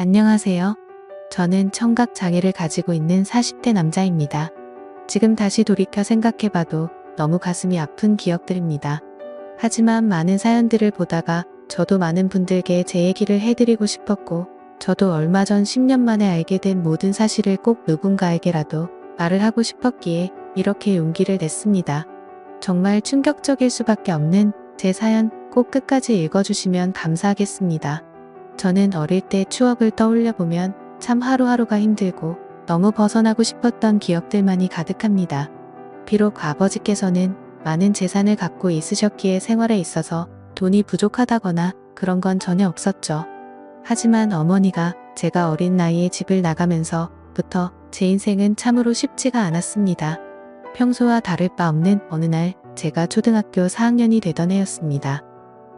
안녕하세요. 저는 청각 장애를 가지고 있는 40대 남자입니다. 지금 다시 돌이켜 생각해봐도 너무 가슴이 아픈 기억들입니다. 하지만 많은 사연들을 보다가 저도 많은 분들께 제 얘기를 해드리고 싶었고, 저도 얼마 전 10년 만에 알게 된 모든 사실을 꼭 누군가에게라도 말을 하고 싶었기에 이렇게 용기를 냈습니다. 정말 충격적일 수밖에 없는 제 사연 꼭 끝까지 읽어주시면 감사하겠습니다. 저는 어릴 때 추억을 떠올려 보면 참 하루하루가 힘들고 너무 벗어나고 싶었던 기억들만이 가득합니다. 비록 아버지께서는 많은 재산을 갖고 있으셨기에 생활에 있어서 돈이 부족하다거나 그런 건 전혀 없었죠. 하지만 어머니가 제가 어린 나이에 집을 나가면서부터 제 인생은 참으로 쉽지가 않았습니다. 평소와 다를 바 없는 어느 날 제가 초등학교 4학년이 되던 해였습니다.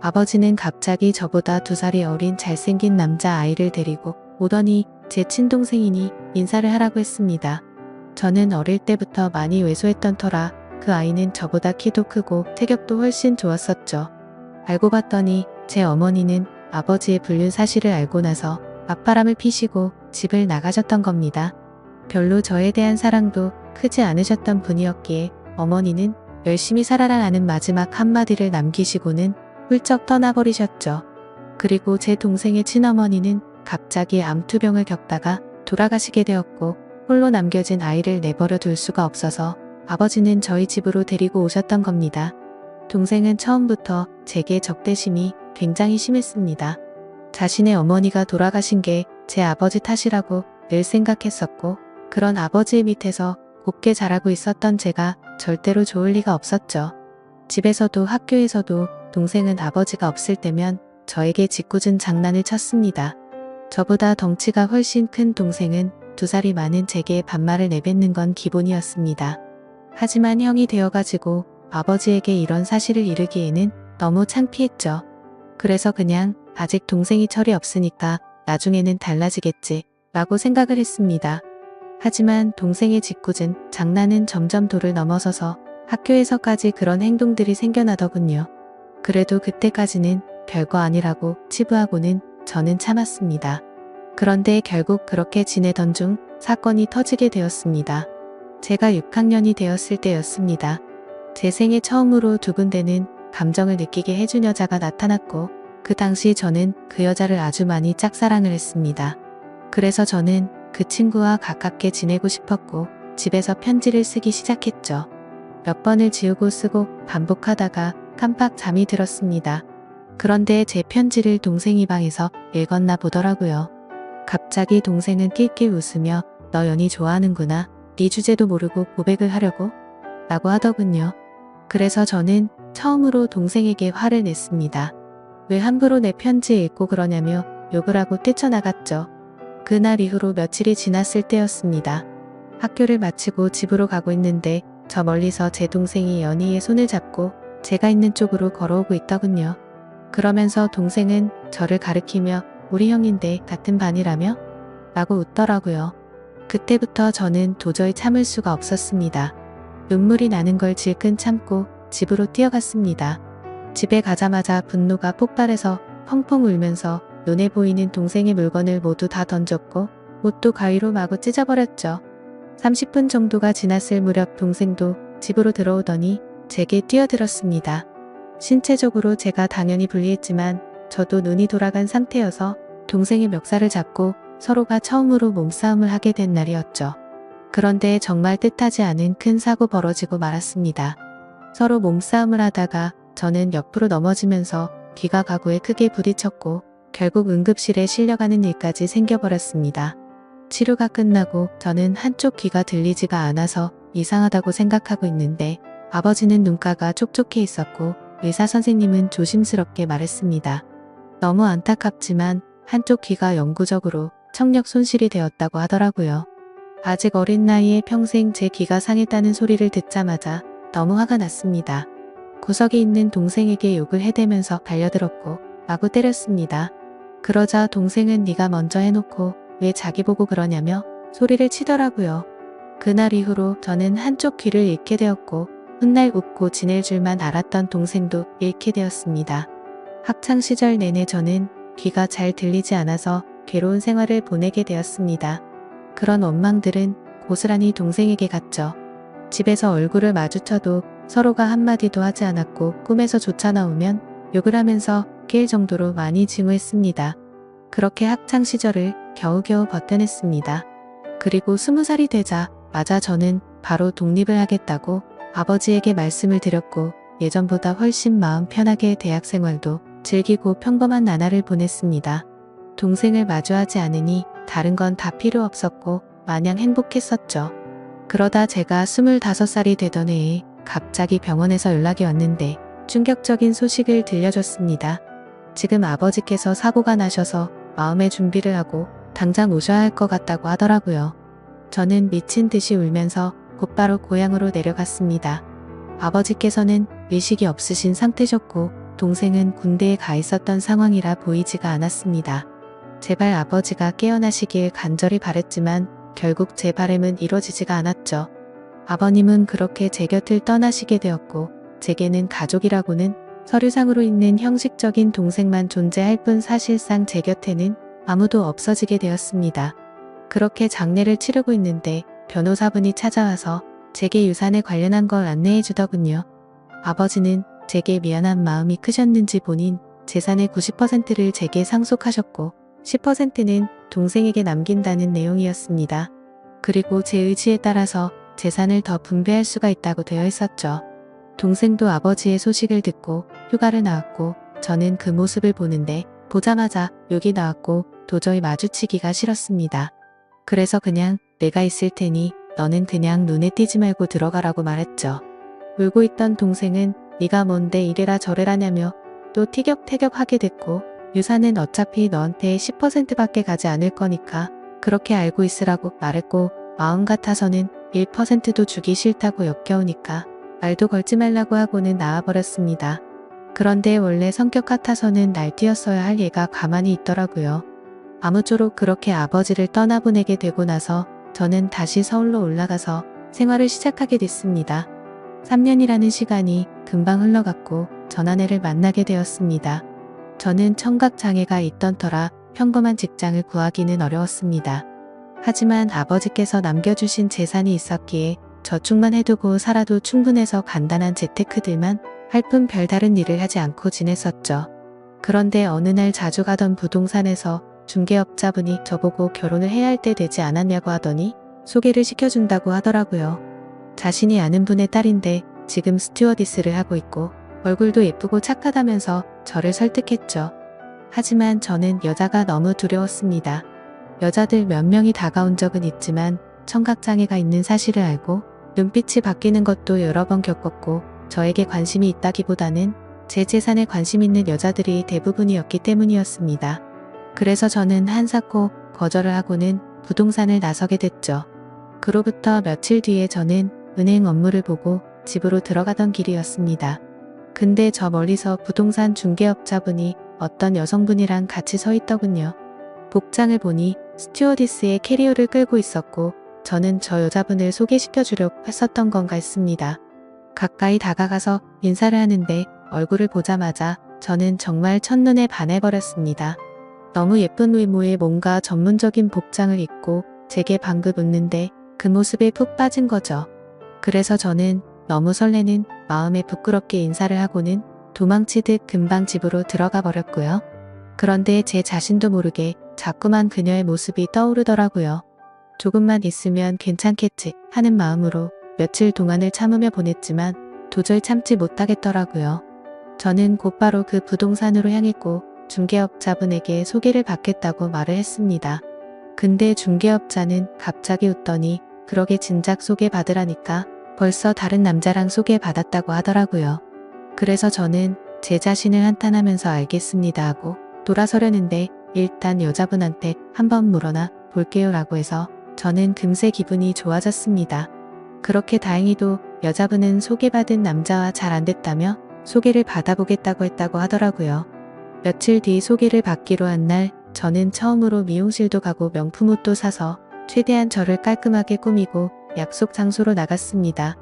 아버지는 갑자기 저보다 2살이 어린 잘생긴 남자 아이를 데리고 오더니 제 친동생이니 인사를 하라고 했습니다. 저는 어릴 때부터 많이 왜소했던 터라 그 아이는 저보다 키도 크고 체격도 훨씬 좋았었죠. 알고 봤더니 제 어머니는 아버지의 불륜 사실을 알고 나서 맞바람을 피시고 집을 나가셨던 겁니다. 별로 저에 대한 사랑도 크지 않으셨던 분이었기에 어머니는 열심히 살아라라는 마지막 한마디를 남기시고는 훌쩍 떠나버리셨죠. 그리고 제 동생의 친어머니는 갑자기 암투병을 겪다가 돌아가시게 되었고, 홀로 남겨진 아이를 내버려 둘 수가 없어서 아버지는 저희 집으로 데리고 오셨던 겁니다. 동생은 처음부터 제게 적대심이 굉장히 심했습니다. 자신의 어머니가 돌아가신 게 제 아버지 탓이라고 늘 생각했었고, 그런 아버지의 밑에서 곱게 자라고 있었던 제가 절대로 좋을 리가 없었죠. 집에서도 학교에서도 동생은 아버지가 없을 때면 저에게 짓궂은 장난을 쳤습니다. 저보다 덩치가 훨씬 큰 동생은 2살이 많은 제게 반말을 내뱉는 건 기본이었습니다. 하지만 형이 되어가지고 아버지에게 이런 사실을 이르기에는 너무 창피했죠. 그래서 그냥 아직 동생이 철이 없으니까 나중에는 달라지겠지 라고 생각을 했습니다. 하지만 동생의 짓궂은 장난은 점점 도를 넘어서서 학교에서까지 그런 행동들이 생겨나더군요. 그래도 그때까지는 별거 아니라고 치부하고는 저는 참았습니다. 그런데 결국 그렇게 지내던 중 사건이 터지게 되었습니다. 제가 6학년이 되었을 때였습니다. 제 생애 처음으로 두근대는 감정을 느끼게 해준 여자가 나타났고, 그 당시 저는 그 여자를 아주 많이 짝사랑을 했습니다. 그래서 저는 그 친구와 가깝게 지내고 싶었고 집에서 편지를 쓰기 시작했죠. 몇 번을 지우고 쓰고 반복하다가 깜빡 잠이 들었습니다. 그런데 제 편지를 동생이 방에서 읽었나 보더라고요. 갑자기 동생은 낄낄 웃으며 "너 연희 좋아하는구나. 네 주제도 모르고 고백을 하려고?" 라고 하더군요. 그래서 저는 처음으로 동생에게 화를 냈습니다. 왜 함부로 내 편지 읽고 그러냐며 욕을 하고 뛰쳐나갔죠. 그날 이후로 며칠이 지났을 때였습니다. 학교를 마치고 집으로 가고 있는데 저 멀리서 제 동생이 연희의 손을 잡고 제가 있는 쪽으로 걸어오고 있더군요. 그러면서 동생은 저를 가리키며 "우리 형인데 같은 반이라며?" 라고 웃더라고요. 그때부터 저는 도저히 참을 수가 없었습니다. 눈물이 나는 걸 질끈 참고 집으로 뛰어갔습니다. 집에 가자마자 분노가 폭발해서 펑펑 울면서 눈에 보이는 동생의 물건을 모두 다 던졌고 옷도 가위로 마구 찢어버렸죠. 30분 정도가 지났을 무렵 동생도 집으로 들어오더니 제게 뛰어들었습니다. 신체적으로 제가 당연히 불리했지만 저도 눈이 돌아간 상태여서 동생의 멱살을 잡고 서로가 처음으로 몸싸움을 하게 된 날이었죠. 그런데 정말 뜻하지 않은 큰 사고 벌어지고 말았습니다. 서로 몸싸움을 하다가 저는 옆으로 넘어지면서 귀가 가구에 크게 부딪혔고 결국 응급실에 실려가는 일까지 생겨버렸습니다. 치료가 끝나고 저는 한쪽 귀가 들리지가 않아서 이상하다고 생각하고 있는데 아버지는 눈가가 촉촉해 있었고 의사 선생님은 조심스럽게 말했습니다. 너무 안타깝지만 한쪽 귀가 영구적으로 청력 손실이 되었다고 하더라고요. 아직 어린 나이에 평생 제 귀가 상했다는 소리를 듣자마자 너무 화가 났습니다. 구석에 있는 동생에게 욕을 해대면서 달려들었고 마구 때렸습니다. 그러자 동생은 "네가 먼저 해놓고 왜 자기 보고 그러냐며 소리를 치더라고요. 그날 이후로 저는 한쪽 귀를 잃게 되었고 훗날 웃고 지낼 줄만 알았던 동생도 잃게 되었습니다. 학창시절 내내 저는 귀가 잘 들리지 않아서 괴로운 생활을 보내게 되었습니다. 그런 원망들은 고스란히 동생에게 갔죠. 집에서 얼굴을 마주쳐도 서로가 한마디도 하지 않았고 꿈에서조차 나오면 욕을 하면서 깰 정도로 많이 증오했습니다. 그렇게 학창 시절을 겨우겨우 버텨냈습니다. 그리고 20살이 되자마자 저는 바로 독립을 하겠다고 아버지에게 말씀을 드렸고 예전보다 훨씬 마음 편하게 대학 생활도 즐기고 평범한 나날을 보냈습니다. 동생을 마주하지 않으니 다른 건 다 필요 없었고 마냥 행복했었죠. 그러다 제가 25살이 되던 해에 갑자기 병원에서 연락이 왔는데 충격적인 소식을 들려줬습니다. 지금 아버지께서 사고가 나셔서 마음의 준비를 하고 당장 오셔야 할 것 같다고 하더라고요. 저는 미친 듯이 울면서 곧바로 고향으로 내려갔습니다. 아버지께서는 의식이 없으신 상태셨고 동생은 군대에 가 있었던 상황이라 보이지가 않았습니다. 제발 아버지가 깨어나시길 간절히 바랬지만 결국 제 바람은 이뤄지지가 않았죠. 아버님은 그렇게 제 곁을 떠나시게 되었고 제게는 가족이라고는 서류상으로 있는 형식적인 동생만 존재할 뿐 사실상 제 곁에는 아무도 없어지게 되었습니다. 그렇게 장례를 치르고 있는데 변호사분이 찾아와서 제게 유산에 관련한 걸 안내해 주더군요. 아버지는 제게 미안한 마음이 크셨는지 본인 재산의 90%를 제게 상속하셨고 10%는 동생에게 남긴다는 내용이었습니다. 그리고 제 의지에 따라서 재산을 더 분배할 수가 있다고 되어 있었죠. 동생도 아버지의 소식을 듣고 휴가를 나왔고 저는 그 모습을 보자마자 욕이 나왔고 도저히 마주치기가 싫었습니다. 그래서 그냥 내가 있을 테니 너는 그냥 눈에 띄지 말고 들어가라고 말했죠. 울고 있던 동생은 네가 뭔데 이래라 저래라냐며 또 티격태격하게 됐고 유산은 어차피 너한테 10%밖에 가지 않을 거니까 그렇게 알고 있으라고 말했고 마음 같아서는 1%도 주기 싫다고 역겨우니까 말도 걸지 말라고 하고는 나와버렸습니다. 그런데 원래 성격 같아서는 날뛰었어야 할 얘가 가만히 있더라고요. 아무쪼록 그렇게 아버지를 떠나보내게 되고 나서 저는 다시 서울로 올라가서 생활을 시작하게 됐습니다. 3년이라는 시간이 금방 흘러갔고 전 아내를 만나게 되었습니다. 저는 청각장애가 있던 터라 평범한 직장을 구하기는 어려웠습니다. 하지만 아버지께서 남겨주신 재산이 있었기에 저축만 해두고 살아도 충분해서 간단한 재테크들만 할 뿐 별다른 일을 하지 않고 지냈었죠. 그런데 어느 날 자주 가던 부동산에서 중개업자분이 저보고 결혼을 해야 할 때 되지 않았냐고 하더니 소개를 시켜준다고 하더라고요. 자신이 아는 분의 딸인데 지금 스튜어디스를 하고 있고 얼굴도 예쁘고 착하다면서 저를 설득했죠. 하지만 저는 여자가 너무 두려웠습니다. 여자들 몇 명이 다가온 적은 있지만 청각장애가 있는 사실을 알고 눈빛이 바뀌는 것도 여러 번 겪었고 저에게 관심이 있다기보다는 제 재산에 관심 있는 여자들이 대부분이었기 때문이었습니다. 그래서 저는 한사코 거절을 하고는 부동산을 나서게 됐죠. 그로부터 며칠 뒤에 저는 은행 업무를 보고 집으로 들어가던 길이었습니다. 근데 저 멀리서 부동산 중개업자분이 어떤 여성분이랑 같이 서 있더군요. 복장을 보니 스튜어디스의 캐리어를 끌고 있었고 저는 저 여자분을 소개시켜 주려고 했었던 건가 했습니다. 가까이 다가가서 인사를 하는데 얼굴을 보자마자 저는 정말 첫눈에 반해버렸습니다. 너무 예쁜 외모에 뭔가 전문적인 복장을 입고 제게 방긋 웃는데 그 모습에 푹 빠진 거죠. 그래서 저는 너무 설레는 마음에 부끄럽게 인사를 하고는 도망치듯 금방 집으로 들어가 버렸고요. 그런데 제 자신도 모르게 자꾸만 그녀의 모습이 떠오르더라고요. 조금만 있으면 괜찮겠지 하는 마음으로 며칠 동안을 참으며 보냈지만 도저히 참지 못하겠더라고요. 저는 곧바로 그 부동산으로 향했고 중개업자분에게 소개를 받겠다고 말을 했습니다. 근데 중개업자는 갑자기 웃더니 그러게 진작 소개받으라니까 벌써 다른 남자랑 소개받았다고 하더라고요. 그래서 저는 제 자신을 한탄하면서 알겠습니다 하고 돌아서려는데 일단 여자분한테 한번 물어나 볼게요 라고 해서 저는 금세 기분이 좋아졌습니다. 그렇게 다행히도 여자분은 소개받은 남자와 잘 안됐다며 소개를 받아보겠다고 했다고 하더라고요. 며칠 뒤 소개를 받기로 한 날 저는 처음으로 미용실도 가고 명품 옷도 사서 최대한 저를 깔끔하게 꾸미고 약속 장소로 나갔습니다.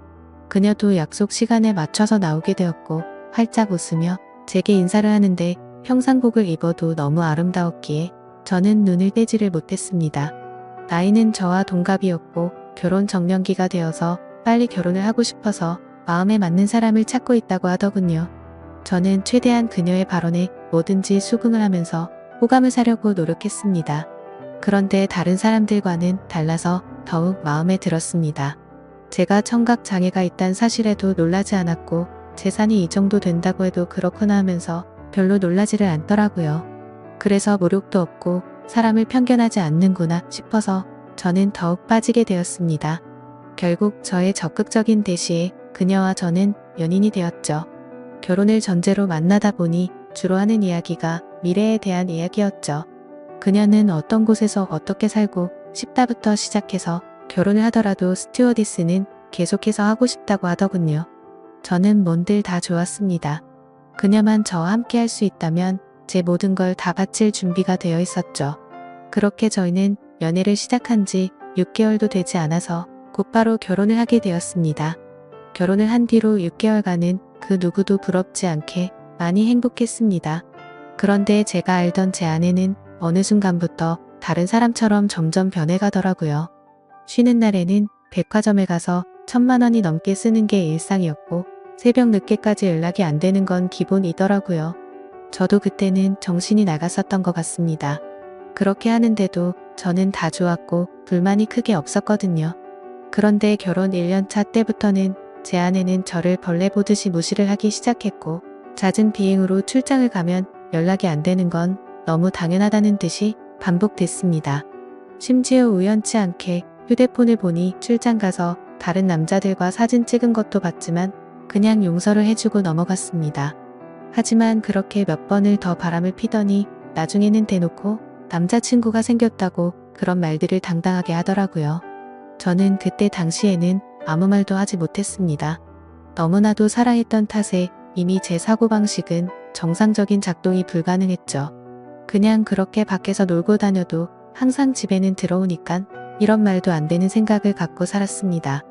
그녀도 약속 시간에 맞춰서 나오게 되었고 활짝 웃으며 제게 인사를 하는데 평상복을 입어도 너무 아름다웠기에 저는 눈을 떼지를 못했습니다. 나이는 저와 동갑이었고 결혼 정년기가 되어서 빨리 결혼을 하고 싶어서 마음에 맞는 사람을 찾고 있다고 하더군요. 저는 최대한 그녀의 발언에 뭐든지 수긍을 하면서 호감을 사려고 노력했습니다. 그런데 다른 사람들과는 달라서 더욱 마음에 들었습니다. 제가 청각 장애가 있다는 사실에도 놀라지 않았고 재산이 이 정도 된다고 해도 그렇구나 하면서 별로 놀라지를 않더라고요. 그래서 모욕도 없고 사람을 편견하지 않는구나 싶어서 저는 더욱 빠지게 되었습니다. 결국 저의 적극적인 대시에 그녀와 저는 연인이 되었죠. 결혼을 전제로 만나다 보니 주로 하는 이야기가 미래에 대한 이야기였죠. 그녀는 어떤 곳에서 어떻게 살고 싶다부터 시작해서 결혼을 하더라도 스튜어디스는 계속해서 하고 싶다고 하더군요. 저는 뭔들 다 좋았습니다. 그녀만 저와 함께 할 수 있다면 제 모든 걸 다 바칠 준비가 되어 있었죠. 그렇게 저희는 연애를 시작한 지 6개월도 되지 않아서 곧바로 결혼을 하게 되었습니다. 결혼을 한 뒤로 6개월간은 그 누구도 부럽지 않게 많이 행복했습니다. 그런데 제가 알던 제 아내는 어느 순간부터 다른 사람처럼 점점 변해가더라고요. 쉬는 날에는 백화점에 가서 1,000만 원이 넘게 쓰는 게 일상이었고 새벽 늦게까지 연락이 안 되는 건 기본이더라고요. 저도 그때는 정신이 나갔었던 것 같습니다. 그렇게 하는데도 저는 다 좋았고 불만이 크게 없었거든요. 그런데 결혼 1년차 때부터는 제 아내는 저를 벌레 보듯이 무시를 하기 시작했고 잦은 비행으로 출장을 가면 연락이 안 되는 건 너무 당연하다는 듯이 반복됐습니다. 심지어 우연치 않게 휴대폰을 보니 출장 가서 다른 남자들과 사진 찍은 것도 봤지만 그냥 용서를 해주고 넘어갔습니다. 하지만 그렇게 몇 번을 더 바람을 피더니 나중에는 대놓고 남자친구가 생겼다고 그런 말들을 당당하게 하더라고요. 저는 그때 당시에는 아무 말도 하지 못했습니다. 너무나도 사랑했던 탓에 이미 제 사고방식은 정상적인 작동이 불가능했죠. 그냥 그렇게 밖에서 놀고 다녀도 항상 집에는 들어오니깐 이런 말도 안 되는 생각을 갖고 살았습니다.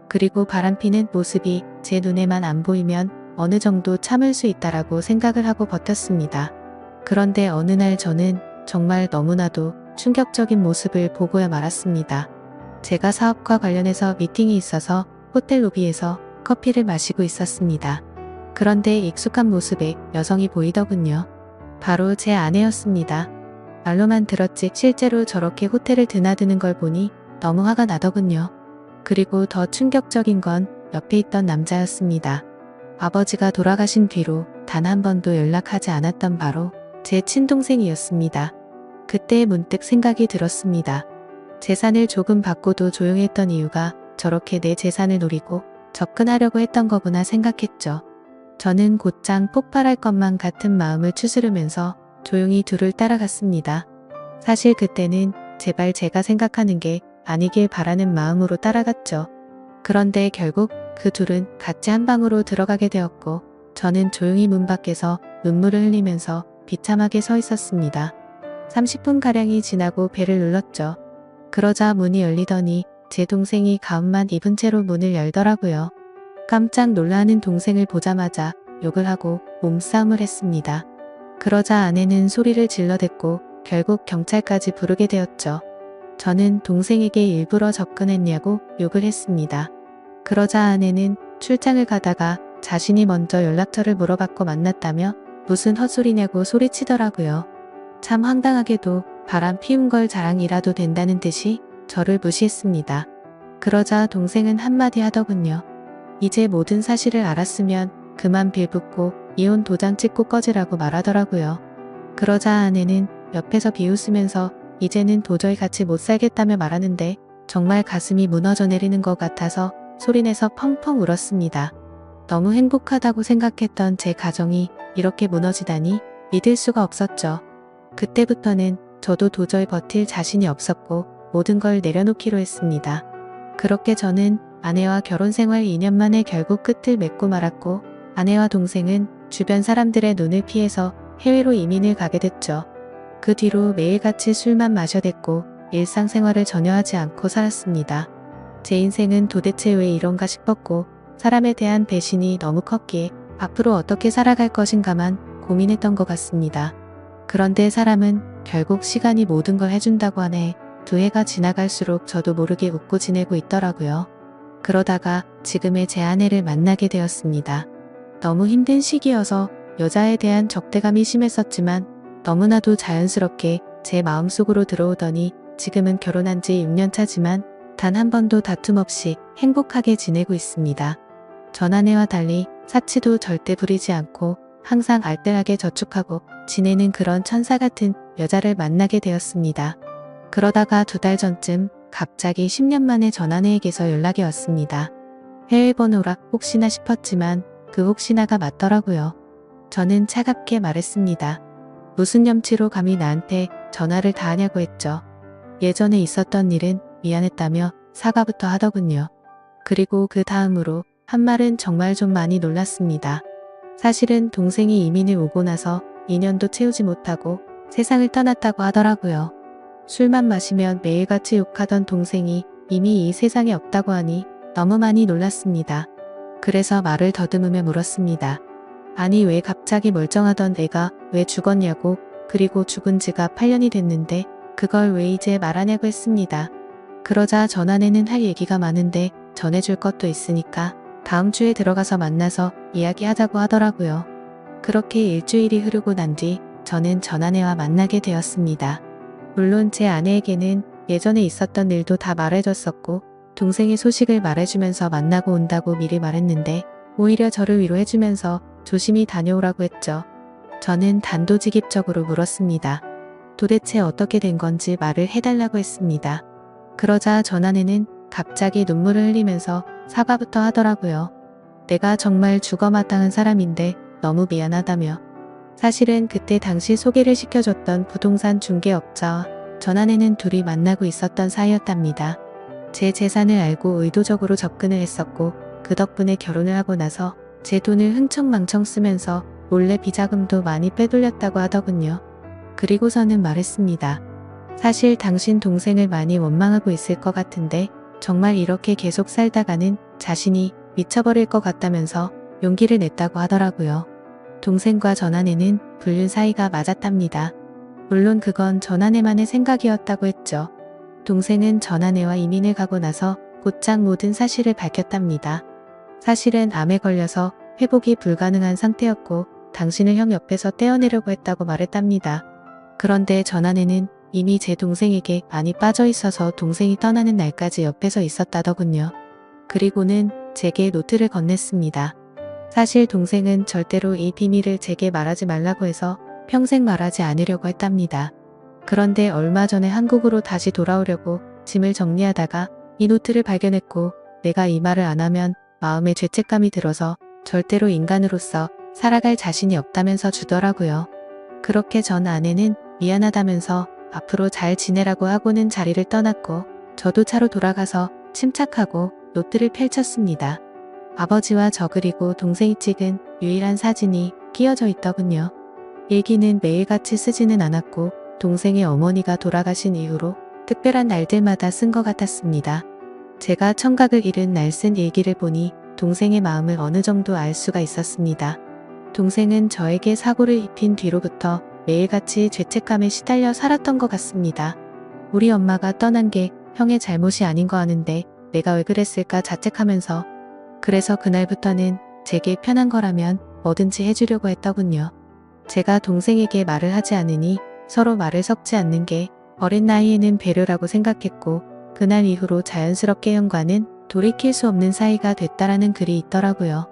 그리고 바람피는 모습이 제 눈에만 안 보이면 어느 정도 참을 수 있다라고 생각을 하고 버텼습니다. 그런데 어느 날 저는 정말 너무나도 충격적인 모습을 보고야 말았습니다. 제가 사업과 관련해서 미팅이 있어서 호텔 로비에서 커피를 마시고 있었습니다. 그런데 익숙한 모습의 여성이 보이더군요. 바로 제 아내였습니다. 말로만 들었지 실제로 저렇게 호텔을 드나드는 걸 보니 너무 화가 나더군요. 그리고 더 충격적인 건 옆에 있던 남자였습니다. 아버지가 돌아가신 뒤로 단 한 번도 연락하지 않았던 바로 제 친동생이었습니다. 그때 문득 생각이 들었습니다. 재산을 조금 받고도 조용했던 이유가 저렇게 내 재산을 노리고 접근하려고 했던 거구나 생각했죠. 저는 곧장 폭발할 것만 같은 마음을 추스르면서 조용히 둘을 따라갔습니다. 사실 그때는 제발 제가 생각하는 게 아니길 바라는 마음으로 따라갔죠. 그런데 결국 그 둘은 같이 한 방으로 들어가게 되었고 저는 조용히 문 밖에서 눈물을 흘리면서 비참하게 서 있었습니다. 30분가량이 지나고 벨을 눌렀죠. 그러자 문이 열리더니 제 동생이 가운만 입은 채로 문을 열더라고요. 깜짝 놀라는 동생을 보자마자 욕을 하고 몸싸움을 했습니다. 그러자 아내는 소리를 질러댔고 결국 경찰까지 부르게 되었죠. 저는 동생에게 일부러 접근했냐고 욕을 했습니다. 그러자 아내는 출장을 가다가 자신이 먼저 연락처를 물어받고 만났다며 무슨 헛소리냐고 소리치더라고요. 참 황당하게도 바람 피운 걸 자랑이라도 된다는 듯이 저를 무시했습니다. 그러자 동생은 한마디 하더군요. 이제 모든 사실을 알았으면 그만 빌붙고 이혼 도장 찍고 꺼지라고 말하더라고요. 그러자 아내는 옆에서 비웃으면서 이제는 도저히 같이 못 살겠다며 말하는데 정말 가슴이 무너져 내리는 것 같아서 소리내서 펑펑 울었습니다. 너무 행복하다고 생각했던 제 가정이 이렇게 무너지다니 믿을 수가 없었죠. 그때부터는 저도 도저히 버틸 자신이 없었고 모든 걸 내려놓기로 했습니다. 그렇게 저는 아내와 결혼 생활 2년 만에 결국 끝을 맺고 말았고 아내와 동생은 주변 사람들의 눈을 피해서 해외로 이민을 가게 됐죠. 그 뒤로 매일같이 술만 마셔댔고 일상생활을 전혀 하지 않고 살았습니다. 제 인생은 도대체 왜 이런가 싶었고 사람에 대한 배신이 너무 컸기에 앞으로 어떻게 살아갈 것인가만 고민했던 것 같습니다. 그런데 사람은 결국 시간이 모든 걸 해준다고 하네. 2해가 지나갈수록 저도 모르게 웃고 지내고 있더라고요. 그러다가 지금의 제 아내를 만나게 되었습니다. 너무 힘든 시기여서 여자에 대한 적대감이 심했었지만 너무나도 자연스럽게 제 마음속으로 들어오더니 지금은 결혼한 지 6년 차지만 단 한 번도 다툼 없이 행복하게 지내고 있습니다. 전 아내와 달리 사치도 절대 부리지 않고 항상 알뜰하게 저축하고 지내는 그런 천사 같은 여자를 만나게 되었습니다. 그러다가 2달 전쯤 갑자기 10년 만에 전 아내에게서 연락이 왔습니다. 해외 번호라 혹시나 싶었지만 그 혹시나가 맞더라고요. 저는 차갑게 말했습니다. 무슨 염치로 감히 나한테 전화를 다 하냐고 했죠. 예전에 있었던 일은 미안했다며 사과부터 하더군요. 그리고 그 다음으로 한 말은 정말 좀 많이 놀랐습니다. 사실은 동생이 이민을 오고 나서 2년도 채우지 못하고 세상을 떠났다고 하더라고요. 술만 마시면 매일같이 욕하던 동생이 이미 이 세상에 없다고 하니 너무 많이 놀랐습니다. 그래서 말을 더듬으며 물었습니다. 아니 왜 갑자기 멀쩡하던 애가 왜 죽었냐고, 그리고 죽은 지가 8년이 됐는데 그걸 왜 이제 말하냐고 했습니다. 그러자 전 아내는 할 얘기가 많은데 전해줄 것도 있으니까 다음 주에 들어가서 만나서 이야기하자고 하더라고요. 그렇게 일주일이 흐르고 난 뒤 저는 전 아내와 만나게 되었습니다. 물론 제 아내에게는 예전에 있었던 일도 다 말해줬었고 동생의 소식을 말해주면서 만나고 온다고 미리 말했는데 오히려 저를 위로해주면서 조심히 다녀오라고 했죠. 저는 단도직입적으로 물었습니다. 도대체 어떻게 된 건지 말을 해달라고 했습니다. 그러자 전 아내는 갑자기 눈물을 흘리면서 사과부터 하더라고요. 내가 정말 죽어마땅한 사람인데 너무 미안하다며. 사실은 그때 당시 소개를 시켜줬던 부동산 중개업자와 전 아내는 둘이 만나고 있었던 사이였답니다. 제 재산을 알고 의도적으로 접근을 했었고 그 덕분에 결혼을 하고 나서 제 돈을 흥청망청 쓰면서 몰래 비자금도 많이 빼돌렸다고 하더군요. 그리고서는 말했습니다. 사실 당신 동생을 많이 원망하고 있을 것 같은데 정말 이렇게 계속 살다가는 자신이 미쳐버릴 것 같다면서 용기를 냈다고 하더라고요. 동생과 전 아내는 불륜 사이가 맞았답니다. 물론 그건 전 아내만의 생각이었다고 했죠. 동생은 전 아내와 이민을 가고 나서 곧장 모든 사실을 밝혔답니다. 사실은 암에 걸려서 회복이 불가능한 상태였고 당신을 형 옆에서 떼어내려고 했다고 말했답니다. 그런데 전 아내는 이미 제 동생에게 많이 빠져 있어서 동생이 떠나는 날까지 옆에서 있었다더군요. 그리고는 제게 노트를 건넸습니다. 사실 동생은 절대로 이 비밀을 제게 말하지 말라고 해서 평생 말하지 않으려고 했답니다. 그런데 얼마 전에 한국으로 다시 돌아오려고 짐을 정리하다가 이 노트를 발견했고 내가 이 말을 안 하면 마음에 죄책감이 들어서 절대로 인간으로서 살아갈 자신이 없다면서 주더라고요. 그렇게 전 아내는 미안하다면서 앞으로 잘 지내라고 하고는 자리를 떠났고 저도 차로 돌아가서 침착하고 노트를 펼쳤습니다. 아버지와 저 그리고 동생이 찍은 유일한 사진이 끼어져 있더군요. 일기는 매일같이 쓰지는 않았고 동생의 어머니가 돌아가신 이후로 특별한 날들마다 쓴 것 같았습니다. 제가 청각을 잃은 날 쓴 일기를 보니 동생의 마음을 어느 정도 알 수가 있었습니다. 동생은 저에게 사고를 입힌 뒤로부터 매일같이 죄책감에 시달려 살았던 것 같습니다. 우리 엄마가 떠난 게 형의 잘못이 아닌 거 아는데 내가 왜 그랬을까 자책하면서 그래서 그날부터는 제게 편한 거라면 뭐든지 해주려고 했더군요. 제가 동생에게 말을 하지 않으니 서로 말을 섞지 않는 게 어린 나이에는 배려라고 생각했고 그날 이후로 자연스럽게 형과는 돌이킬 수 없는 사이가 됐다라는 글이 있더라고요.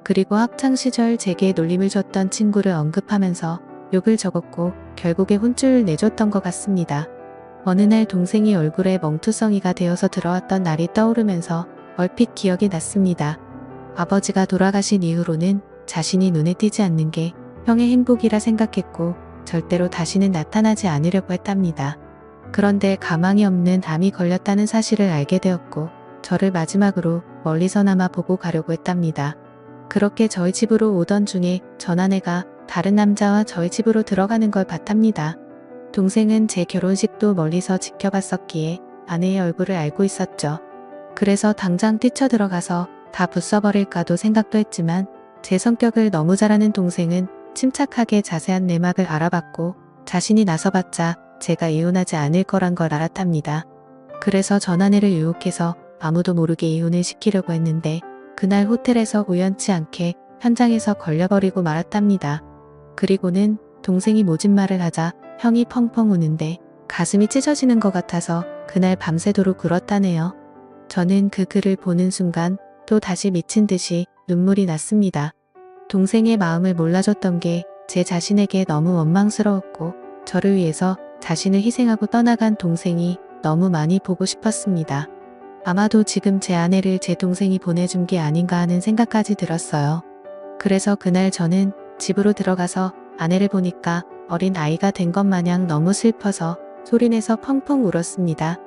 그리고 학창시절 제게 놀림을 줬던 친구를 언급하면서 욕을 적었고 결국에 혼쭐을 내줬던 것 같습니다. 어느 날 동생이 얼굴에 멍투성이가 되어서 들어왔던 날이 떠오르면서 얼핏 기억이 났습니다. 아버지가 돌아가신 이후로는 자신이 눈에 띄지 않는 게 형의 행복이라 생각했고 절대로 다시는 나타나지 않으려고 했답니다. 그런데 가망이 없는 암이 걸렸다는 사실을 알게 되었고 저를 마지막으로 멀리서나마 보고 가려고 했답니다. 그렇게 저희 집으로 오던 중에 전 아내가 다른 남자와 저희 집으로 들어가는 걸 봤답니다. 동생은 제 결혼식도 멀리서 지켜봤었기에 아내의 얼굴을 알고 있었죠. 그래서 당장 뛰쳐들어가서 다 부숴버릴까도 생각도 했지만 제 성격을 너무 잘 아는 동생은 침착하게 자세한 내막을 알아봤고 자신이 나서봤자 제가 이혼하지 않을 거란 걸 알았답니다. 그래서 전 아내를 유혹해서 아무도 모르게 이혼을 시키려고 했는데 그날 호텔에서 우연치 않게 현장에서 걸려버리고 말았답니다. 그리고는 동생이 모진 말을 하자 형이 펑펑 우는데 가슴이 찢어지는 것 같아서 그날 밤새도록 울었다네요. 저는 그 글을 보는 순간 또 다시 미친 듯이 눈물이 났습니다. 동생의 마음을 몰라줬던 게 제 자신에게 너무 원망스러웠고 저를 위해서 자신을 희생하고 떠나간 동생이 너무 많이 보고 싶었습니다. 아마도 지금 제 아내를 제 동생이 보내준 게 아닌가 하는 생각까지 들었어요. 그래서 그날 저는 집으로 들어가서 아내를 보니까 어린 아이가 된 것 마냥 너무 슬퍼서 소리내서 펑펑 울었습니다.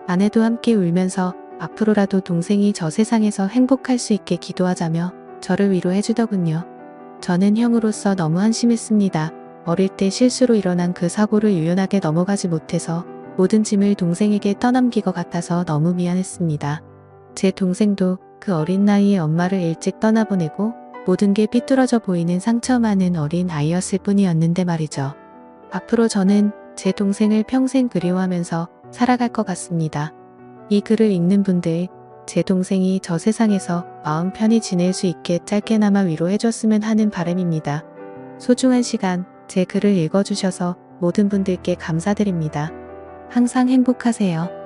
아내도 함께 울면서 앞으로라도 동생이 저 세상에서 행복할 수 있게 기도하자며 저를 위로해주더군요. 저는 형으로서 너무 한심했습니다. 어릴 때 실수로 일어난 그 사고를 유연하게 넘어가지 못해서 모든 짐을 동생에게 떠넘긴 것 같아서 너무 미안했습니다. 제 동생도 그 어린 나이에 엄마를 일찍 떠나보내고 모든 게 삐뚤어져 보이는 상처 많은 어린 아이였을 뿐이었는데 말이죠. 앞으로 저는 제 동생을 평생 그리워하면서 살아갈 것 같습니다. 이 글을 읽는 분들, 제 동생이 저 세상에서 마음 편히 지낼 수 있게 짧게나마 위로해줬으면 하는 바람입니다. 소중한 시간, 제 글을 읽어주셔서 모든 분들께 감사드립니다. 항상 행복하세요.